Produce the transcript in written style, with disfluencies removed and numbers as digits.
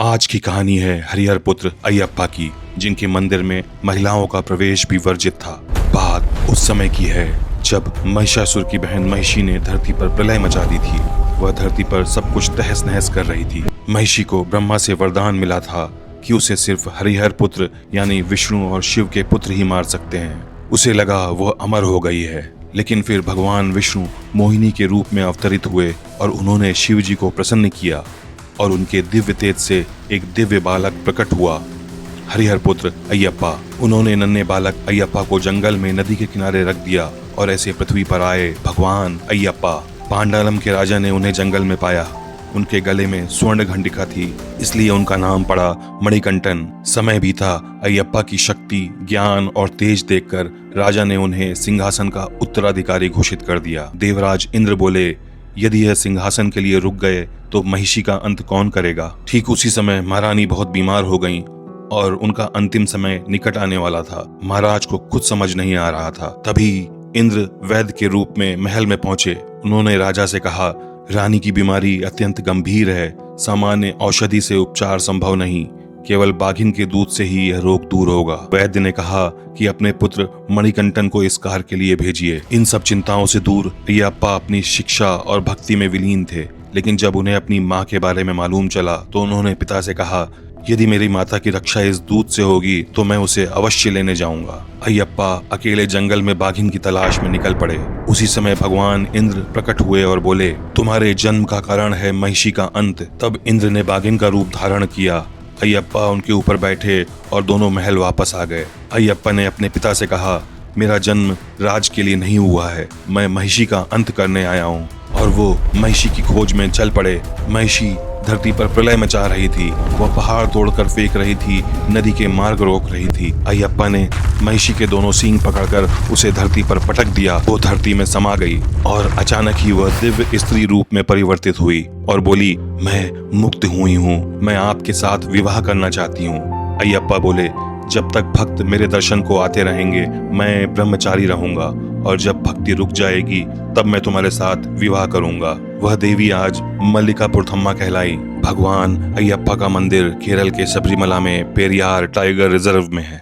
आज की कहानी है हरिहर पुत्र अयप्पा की, जिनके मंदिर में महिलाओं का प्रवेश भी वर्जित था। बात उस समय की है जब महिषासुर की बहन महिषी ने धरती पर प्रलय मचा दी थी। वह धरती पर सब कुछ तहस नहस कर रही थी। महिषी को ब्रह्मा से वरदान मिला था कि उसे सिर्फ हरिहर पुत्र यानी विष्णु और शिव के पुत्र ही मार सकते हैं। उसे लगा वह अमर हो गई है, लेकिन फिर भगवान विष्णु मोहिनी के रूप में अवतरित हुए और उन्होंने शिव जी को प्रसन्न किया और उनके दिव्य तेज से एक दिव्य बालक प्रकट हुआ, हरिहर पुत्र अयप्पा। उन्होंने नन्हे बालक अयप्पा को जंगल में नदी के किनारे रख दिया और ऐसे पृथ्वी पर आए भगवान अयप्पा। पांडालम के राजा ने उन्हें जंगल में पाया। उनके गले में स्वर्ण घंटिका थी, इसलिए उनका नाम पड़ा मणिकंठन। समय बीता, अयप्पा की शक्ति, ज्ञान और तेज देखकर राजा ने उन्हें सिंहासन का उत्तराधिकारी घोषित कर दिया। देवराज इंद्र बोले, यदि यह सिंहासन के लिए रुक गए तो महिषी का अंत कौन करेगा। ठीक उसी समय महारानी बहुत बीमार हो गईं और उनका अंतिम समय निकट आने वाला था। महाराज को कुछ समझ नहीं आ रहा था। तभी इंद्र वैद्य के रूप में महल में पहुंचे। उन्होंने राजा से कहा, रानी की बीमारी अत्यंत गंभीर है। सामान्य औषधि से उपचार संभव नहीं, केवल बाघिन के दूध से ही यह रोग दूर होगा। वैद्य ने कहा कि अपने पुत्र मणिकंठन को इस कार्य के लिए भेजिए। इन सब चिंताओं से दूर अयप्पा अपनी शिक्षा और भक्ति में विलीन थे। लेकिन जब उन्हें अपनी माँ के बारे में मालूम चला तो उन्होंने पिता से कहा, यदि मेरी माता की रक्षा इस दूत से होगी तो मैं उसे अवश्य लेने जाऊंगा। अयप्पा अकेले जंगल में बाघिन की तलाश में निकल पड़े। उसी समय भगवान इंद्र प्रकट हुए और बोले, तुम्हारे जन्म का कारण है महिषी का अंत। तब इंद्र ने बाघिन का रूप धारण किया। अयप्पा उनके ऊपर बैठे और दोनों महल वापस आ गए। अयप्पा ने अपने पिता से कहा, मेरा जन्म राज के लिए नहीं हुआ है, मैं महिषी का अंत करने आया हूँ। और वो महिषी की खोज में चल पड़े। महिषी धरती पर प्रलय मचा रही थी। वह पहाड़ तोड़कर फेंक रही थी, नदी के मार्ग रोक रही थी। अयप्पा ने महिषी के दोनों सींग पकड़कर उसे धरती पर पटक दिया। वो धरती में समा गई और अचानक ही वह दिव्य स्त्री रूप में परिवर्तित हुई और बोली, मैं मुक्त हुई हूँ, मैं आपके साथ विवाह करना चाहती हूँ। अयप्पा बोले, जब तक भक्त मेरे दर्शन को आते रहेंगे मैं ब्रह्मचारी रहूंगा, और जब भक्ति रुक जाएगी तब मैं तुम्हारे साथ विवाह करूंगा। वह देवी आज मल्लिकापुर थम्मा कहलाई। भगवान अयप्पा का मंदिर केरल के सबरीमला में पेरियार टाइगर रिजर्व में है।